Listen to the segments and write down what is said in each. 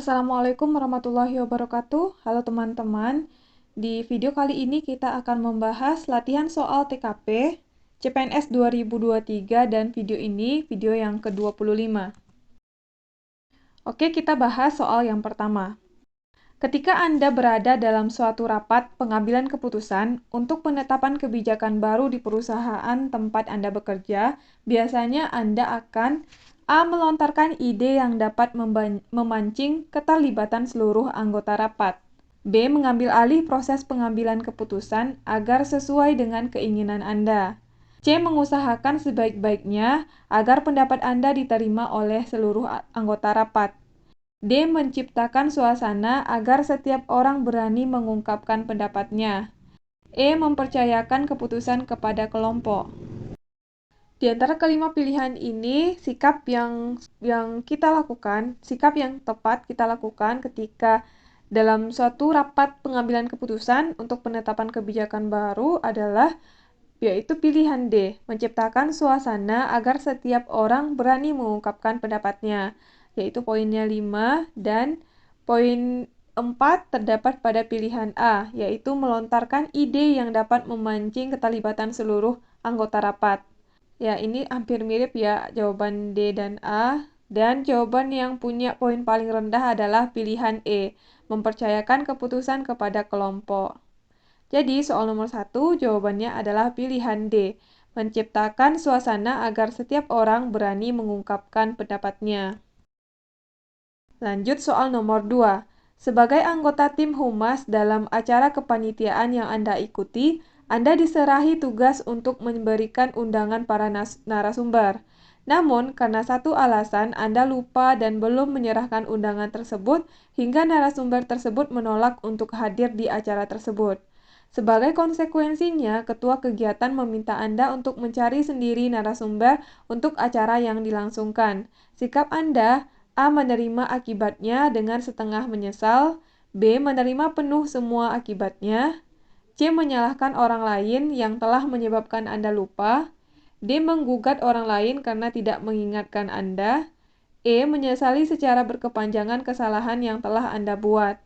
Assalamualaikum warahmatullahi wabarakatuh. Halo teman-teman. Di video kali ini kita akan membahas latihan soal TKP CPNS 2023 dan video ini video yang ke-25. Oke, kita bahas soal yang pertama. Ketika Anda berada dalam suatu rapat pengambilan keputusan untuk penetapan kebijakan baru di perusahaan tempat Anda bekerja, biasanya Anda akan A. Melontarkan ide yang dapat memancing keterlibatan seluruh anggota rapat. B. Mengambil alih proses pengambilan keputusan agar sesuai dengan keinginan Anda. C. Mengusahakan sebaik-baiknya agar pendapat Anda diterima oleh seluruh anggota rapat. D. Menciptakan suasana agar setiap orang berani mengungkapkan pendapatnya. E. Mempercayakan keputusan kepada kelompok. Di antara kelima pilihan ini, sikap yang kita lakukan, sikap yang tepat kita lakukan ketika dalam suatu rapat pengambilan keputusan untuk penetapan kebijakan baru adalah yaitu pilihan D, menciptakan suasana agar setiap orang berani mengungkapkan pendapatnya, yaitu poinnya 5, dan poin 4 terdapat pada pilihan A, yaitu melontarkan ide yang dapat memancing keterlibatan seluruh anggota rapat. Ya, ini hampir mirip ya jawaban D dan A. Dan jawaban yang punya poin paling rendah adalah pilihan E, mempercayakan keputusan kepada kelompok. Jadi, soal nomor 1 jawabannya adalah pilihan D, menciptakan suasana agar setiap orang berani mengungkapkan pendapatnya. Lanjut soal nomor 2. Sebagai anggota tim humas dalam acara kepanitiaan yang Anda ikuti, Anda diserahi tugas untuk memberikan undangan para narasumber. Namun, karena satu alasan, Anda lupa dan belum menyerahkan undangan tersebut hingga narasumber tersebut menolak untuk hadir di acara tersebut. Sebagai konsekuensinya, ketua kegiatan meminta Anda untuk mencari sendiri narasumber untuk acara yang dilangsungkan. Sikap Anda: A. Menerima akibatnya dengan setengah menyesal. B. Menerima penuh semua akibatnya. C. Menyalahkan orang lain yang telah menyebabkan Anda lupa. D. Menggugat orang lain karena tidak mengingatkan Anda. E. Menyesali secara berkepanjangan kesalahan yang telah Anda buat.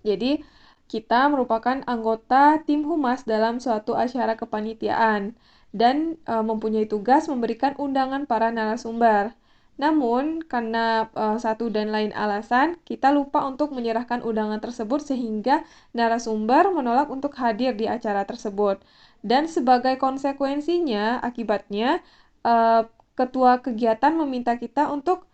Jadi, kita merupakan anggota tim humas dalam suatu acara kepanitiaan dan mempunyai tugas memberikan undangan para narasumber. Namun, karena satu dan lain alasan, kita lupa untuk menyerahkan undangan tersebut sehingga narasumber menolak untuk hadir di acara tersebut. Dan sebagai konsekuensinya, akibatnya, ketua kegiatan meminta kita untuk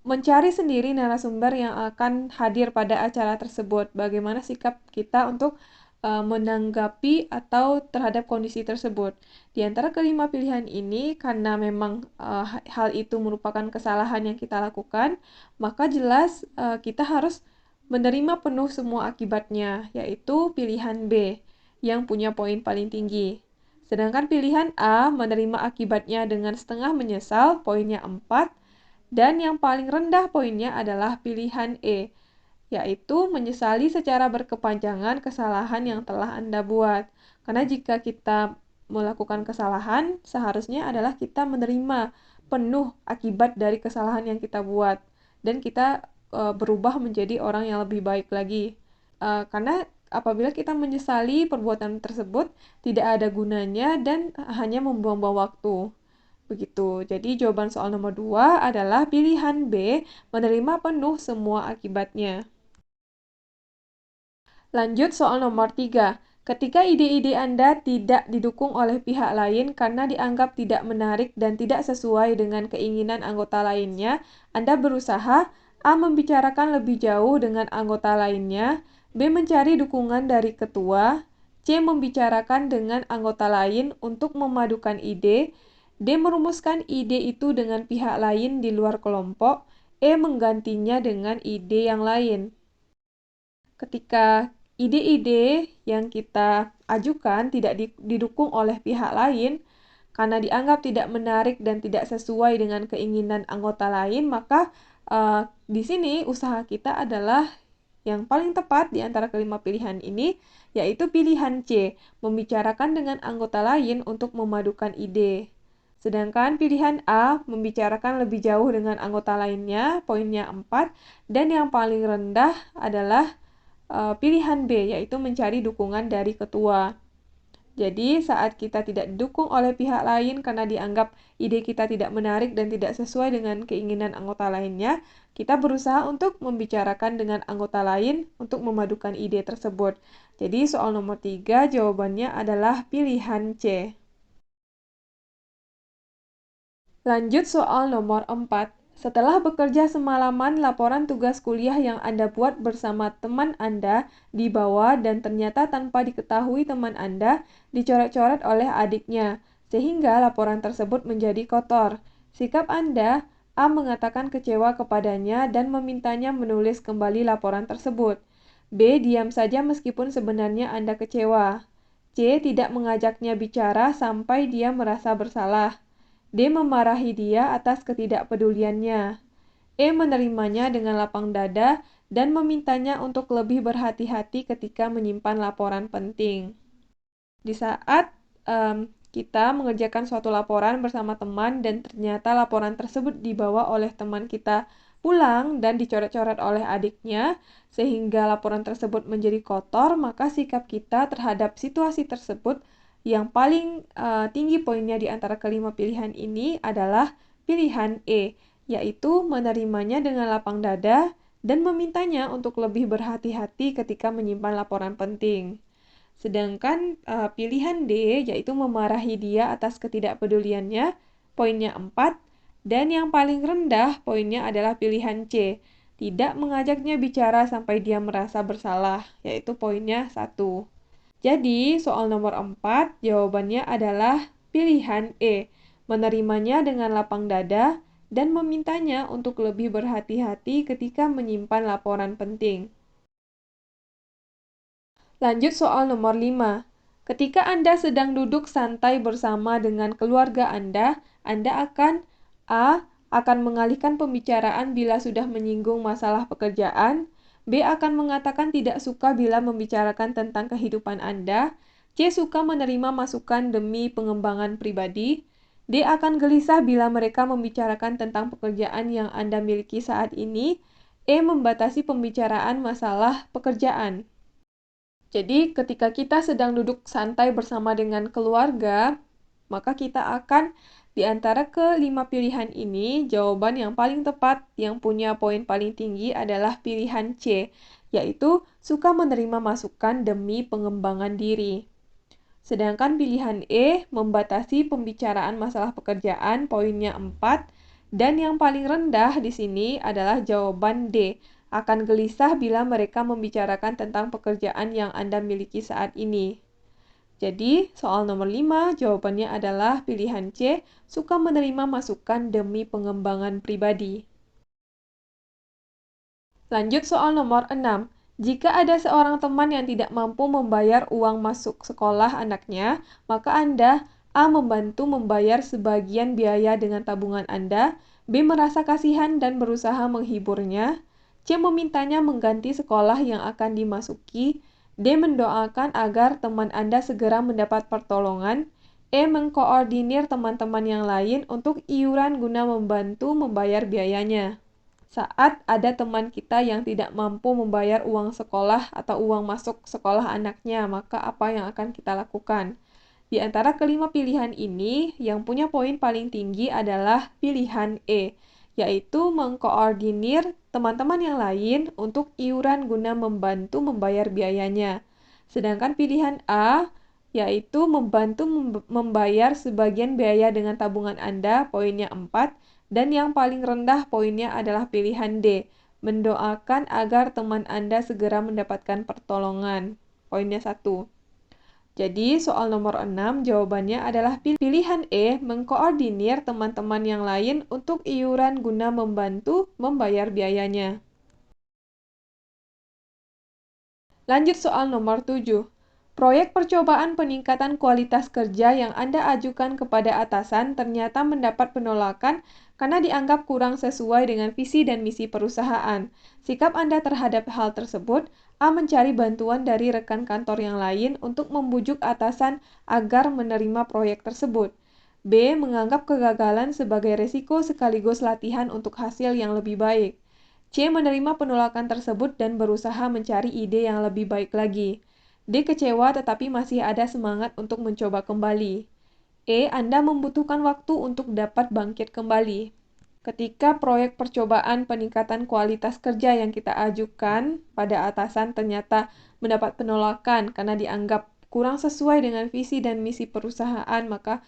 mencari sendiri narasumber yang akan hadir pada acara tersebut. Bagaimana sikap kita untuk menanggapi atau terhadap kondisi tersebut. Di antara kelima pilihan ini, karena memang hal itu merupakan kesalahan yang kita lakukan, maka jelas kita harus menerima penuh semua akibatnya, yaitu pilihan B yang punya poin paling tinggi. Sedangkan pilihan A, menerima akibatnya dengan setengah menyesal, poinnya 4, dan yang paling rendah poinnya adalah pilihan E, yaitu menyesali secara berkepanjangan kesalahan yang telah Anda buat. Karena jika kita melakukan kesalahan, seharusnya adalah kita menerima penuh akibat dari kesalahan yang kita buat. Dan kita berubah menjadi orang yang lebih baik lagi. Karena apabila kita menyesali perbuatan tersebut, tidak ada gunanya dan hanya membuang-buang waktu. Begitu. Jadi jawaban soal nomor 2 adalah pilihan B, menerima penuh semua akibatnya. Lanjut soal nomor 3. Ketika ide-ide Anda tidak didukung oleh pihak lain karena dianggap tidak menarik dan tidak sesuai dengan keinginan anggota lainnya, Anda berusaha: A. Membicarakan lebih jauh dengan anggota lainnya. B. Mencari dukungan dari ketua. C. Membicarakan dengan anggota lain untuk memadukan ide. D. Merumuskan ide itu dengan pihak lain di luar kelompok. E. Menggantinya dengan ide yang lain. Ketika ide-ide yang kita ajukan tidak didukung oleh pihak lain, karena dianggap tidak menarik dan tidak sesuai dengan keinginan anggota lain, maka di sini usaha kita adalah yang paling tepat di antara kelima pilihan ini, yaitu pilihan C, membicarakan dengan anggota lain untuk memadukan ide. Sedangkan pilihan A membicarakan lebih jauh dengan anggota lainnya, poinnya 4, dan yang paling rendah adalah pilihan B, yaitu mencari dukungan dari ketua. Jadi, saat kita tidak didukung oleh pihak lain karena dianggap ide kita tidak menarik dan tidak sesuai dengan keinginan anggota lainnya, kita berusaha untuk membicarakan dengan anggota lain untuk memadukan ide tersebut. Jadi, soal nomor 3 jawabannya adalah pilihan C. Lanjut soal nomor 4. Setelah bekerja semalaman, laporan tugas kuliah yang Anda buat bersama teman Anda dibawa dan ternyata tanpa diketahui teman Anda dicoret-coret oleh adiknya, sehingga laporan tersebut menjadi kotor. Sikap Anda, A mengatakan kecewa kepadanya dan memintanya menulis kembali laporan tersebut. B diam saja meskipun sebenarnya Anda kecewa. C tidak mengajaknya bicara sampai dia merasa bersalah. D memarahi dia atas ketidakpeduliannya. E menerimanya dengan lapang dada dan memintanya untuk lebih berhati-hati ketika menyimpan laporan penting. Di saat kita mengerjakan suatu laporan bersama teman dan ternyata laporan tersebut dibawa oleh teman kita pulang dan dicoret-coret oleh adiknya sehingga laporan tersebut menjadi kotor, maka sikap kita terhadap situasi tersebut yang paling tinggi poinnya di antara kelima pilihan ini adalah pilihan E, yaitu menerimanya dengan lapang dada dan memintanya untuk lebih berhati-hati ketika menyimpan laporan penting. Sedangkan pilihan D, yaitu memarahi dia atas ketidakpeduliannya, poinnya 4, dan yang paling rendah poinnya adalah pilihan C, tidak mengajaknya bicara sampai dia merasa bersalah, yaitu poinnya 1. Jadi, soal nomor 4, jawabannya adalah pilihan E, menerimanya dengan lapang dada dan memintanya untuk lebih berhati-hati ketika menyimpan laporan penting. Lanjut soal nomor 5. Ketika Anda sedang duduk santai bersama dengan keluarga Anda akan mengalihkan pembicaraan bila sudah menyinggung masalah pekerjaan, B akan mengatakan tidak suka bila membicarakan tentang kehidupan Anda, C suka menerima masukan demi pengembangan pribadi, D akan gelisah bila mereka membicarakan tentang pekerjaan yang Anda miliki saat ini, E membatasi pembicaraan masalah pekerjaan. Jadi, ketika kita sedang duduk santai bersama dengan keluarga, maka kita akan di antara kelima pilihan ini, jawaban yang paling tepat yang punya poin paling tinggi adalah pilihan C, yaitu suka menerima masukan demi pengembangan diri. Sedangkan pilihan E membatasi pembicaraan masalah pekerjaan, poinnya 4, dan yang paling rendah di sini adalah jawaban D, akan gelisah bila mereka membicarakan tentang pekerjaan yang Anda miliki saat ini. Jadi, soal nomor 5 jawabannya adalah pilihan C, suka menerima masukan demi pengembangan pribadi. Lanjut soal nomor 6. Jika ada seorang teman yang tidak mampu membayar uang masuk sekolah anaknya, maka Anda A. membantu membayar sebagian biaya dengan tabungan Anda, B. merasa kasihan dan berusaha menghiburnya, C. memintanya mengganti sekolah yang akan dimasuki, D. mendoakan agar teman Anda segera mendapat pertolongan, E. mengkoordinir teman-teman yang lain untuk iuran guna membantu membayar biayanya. Saat ada teman kita yang tidak mampu membayar uang sekolah atau uang masuk sekolah anaknya, maka apa yang akan kita lakukan? Di antara kelima pilihan ini, yang punya poin paling tinggi adalah pilihan E, yaitu mengkoordinir teman-teman yang lain untuk iuran guna membantu membayar biayanya. Sedangkan pilihan A, yaitu membantu membayar sebagian biaya dengan tabungan Anda, poinnya 4, dan yang paling rendah poinnya adalah pilihan D, mendoakan agar teman Anda segera mendapatkan pertolongan, poinnya 1. Jadi, soal nomor 6 jawabannya adalah pilihan E, mengkoordinir teman-teman yang lain untuk iuran guna membantu membayar biayanya. Lanjut soal nomor 7. Proyek percobaan peningkatan kualitas kerja yang Anda ajukan kepada atasan ternyata mendapat penolakan karena dianggap kurang sesuai dengan visi dan misi perusahaan. Sikap Anda terhadap hal tersebut, A. mencari bantuan dari rekan kantor yang lain untuk membujuk atasan agar menerima proyek tersebut. B. Menganggap kegagalan sebagai resiko sekaligus latihan untuk hasil yang lebih baik. C. Menerima penolakan tersebut dan berusaha mencari ide yang lebih baik lagi. D. Kecewa tetapi masih ada semangat untuk mencoba kembali. E. Anda membutuhkan waktu untuk dapat bangkit kembali. Ketika proyek percobaan peningkatan kualitas kerja yang kita ajukan pada atasan ternyata mendapat penolakan karena dianggap kurang sesuai dengan visi dan misi perusahaan, maka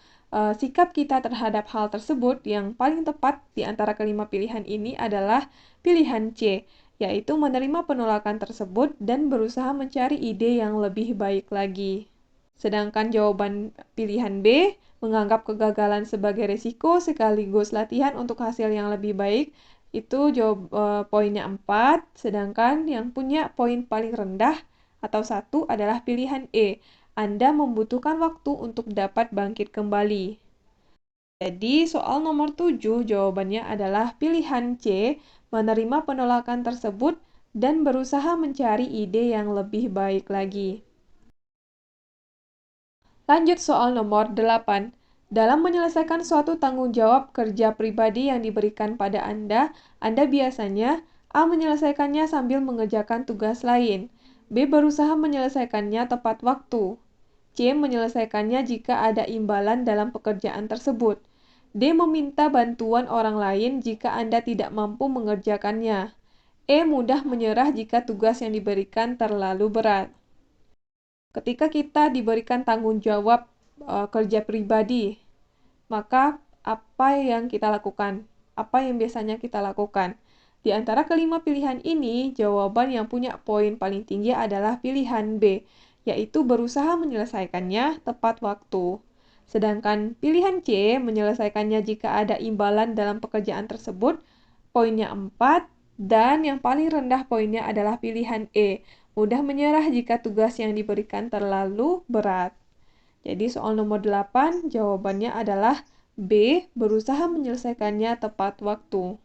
sikap kita terhadap hal tersebut yang paling tepat di antara kelima pilihan ini adalah pilihan C, yaitu menerima penolakan tersebut dan berusaha mencari ide yang lebih baik lagi. Sedangkan jawaban pilihan B, menganggap kegagalan sebagai risiko sekaligus latihan untuk hasil yang lebih baik, itu poinnya 4, sedangkan yang punya poin paling rendah atau 1 adalah pilihan E. Anda membutuhkan waktu untuk dapat bangkit kembali. Jadi soal nomor 7 jawabannya adalah pilihan C, menerima penolakan tersebut dan berusaha mencari ide yang lebih baik lagi. Lanjut soal nomor 8. Dalam menyelesaikan suatu tanggung jawab kerja pribadi yang diberikan pada Anda biasanya A. Menyelesaikannya sambil mengerjakan tugas lain. B. Berusaha menyelesaikannya tepat waktu. C. Menyelesaikannya jika ada imbalan dalam pekerjaan tersebut. D. Meminta bantuan orang lain jika Anda tidak mampu mengerjakannya. E. Mudah menyerah jika tugas yang diberikan terlalu berat. Ketika kita diberikan tanggung jawab kerja pribadi, maka apa yang kita lakukan? Apa yang biasanya kita lakukan? Di antara kelima pilihan ini, jawaban yang punya poin paling tinggi adalah pilihan B, yaitu berusaha menyelesaikannya tepat waktu. Sedangkan pilihan C, menyelesaikannya jika ada imbalan dalam pekerjaan tersebut, poinnya 4, dan yang paling rendah poinnya adalah pilihan E, mudah menyerah jika tugas yang diberikan terlalu berat. Jadi soal nomor 8 jawabannya adalah B, berusaha menyelesaikannya tepat waktu.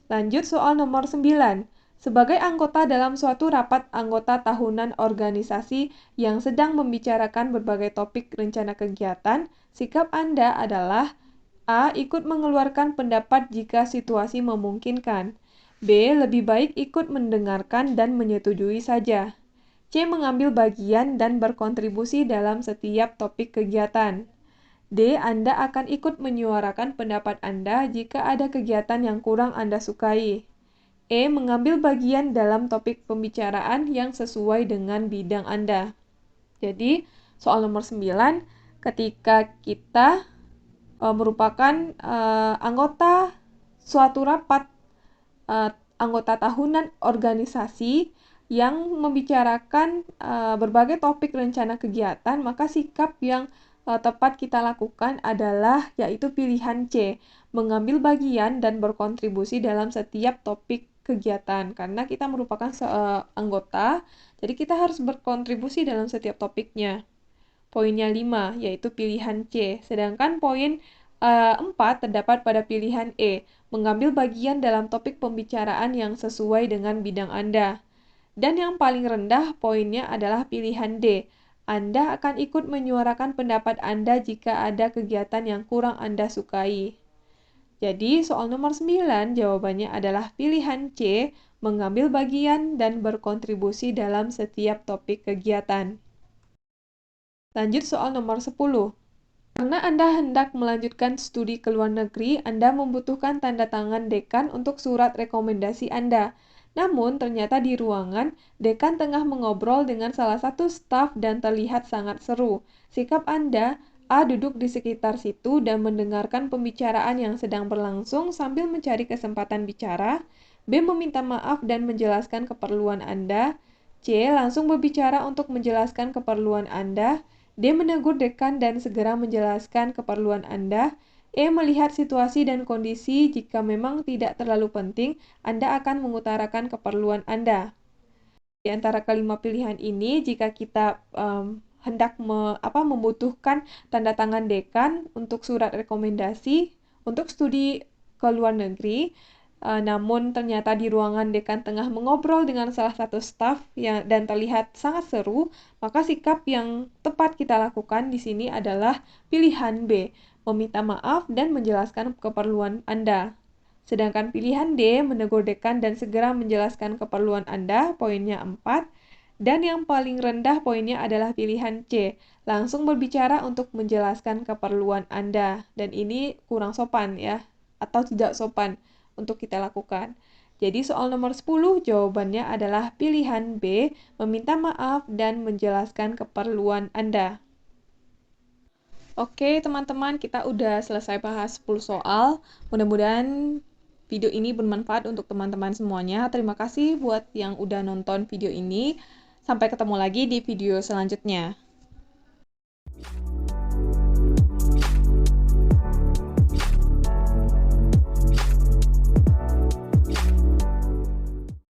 Lanjut soal nomor 9. Sebagai anggota dalam suatu rapat anggota tahunan organisasi yang sedang membicarakan berbagai topik rencana kegiatan, sikap Anda adalah A. Ikut mengeluarkan pendapat jika situasi memungkinkan. B. Lebih baik ikut mendengarkan dan menyetujui saja. C. Mengambil bagian dan berkontribusi dalam setiap topik kegiatan. D. Anda akan ikut menyuarakan pendapat Anda jika ada kegiatan yang kurang Anda sukai. E. Mengambil bagian dalam topik pembicaraan yang sesuai dengan bidang Anda. Jadi, soal nomor 9, ketika kita merupakan anggota suatu rapat anggota tahunan organisasi yang membicarakan berbagai topik rencana kegiatan, maka sikap yang tepat kita lakukan adalah yaitu pilihan C, mengambil bagian dan berkontribusi dalam setiap topik kegiatan. Karena kita merupakan anggota, jadi kita harus berkontribusi dalam setiap topiknya. Poinnya 5, yaitu pilihan C. Sedangkan poin 4 terdapat pada pilihan E, mengambil bagian dalam topik pembicaraan yang sesuai dengan bidang Anda. Dan yang paling rendah poinnya adalah pilihan D. Anda akan ikut menyuarakan pendapat Anda jika ada kegiatan yang kurang Anda sukai. Jadi, soal nomor 9 jawabannya adalah pilihan C, mengambil bagian dan berkontribusi dalam setiap topik kegiatan. Lanjut soal nomor 10. Karena Anda hendak melanjutkan studi ke luar negeri, Anda membutuhkan tanda tangan dekan untuk surat rekomendasi Anda. Namun, ternyata di ruangan, dekan tengah mengobrol dengan salah satu staf dan terlihat sangat seru. Sikap Anda, A. Duduk di sekitar situ dan mendengarkan pembicaraan yang sedang berlangsung sambil mencari kesempatan bicara. B. Meminta maaf dan menjelaskan keperluan Anda. C. Langsung berbicara untuk menjelaskan keperluan Anda. D. Menegur dekan dan segera menjelaskan keperluan Anda. E. Melihat situasi dan kondisi jika memang tidak terlalu penting, Anda akan mengutarakan keperluan Anda. Di antara kelima pilihan ini, jika kita hendak membutuhkan tanda tangan dekan untuk surat rekomendasi untuk studi ke luar negeri, namun ternyata di ruangan dekan tengah mengobrol dengan salah satu staf dan terlihat sangat seru, maka sikap yang tepat kita lakukan di sini adalah pilihan B, meminta maaf dan menjelaskan keperluan Anda. Sedangkan pilihan D, menegur dekan dan segera menjelaskan keperluan Anda, poinnya 4. Dan yang paling rendah poinnya adalah pilihan C, langsung berbicara untuk menjelaskan keperluan Anda. Dan ini kurang sopan ya, atau tidak sopan untuk kita lakukan. Jadi soal nomor 10 jawabannya adalah pilihan B, meminta maaf dan menjelaskan keperluan Anda. Oke teman-teman, kita udah selesai bahas 10 soal. Mudah-mudahan video ini bermanfaat untuk teman-teman semuanya. Terima kasih buat yang udah nonton video ini. Sampai ketemu lagi di video selanjutnya.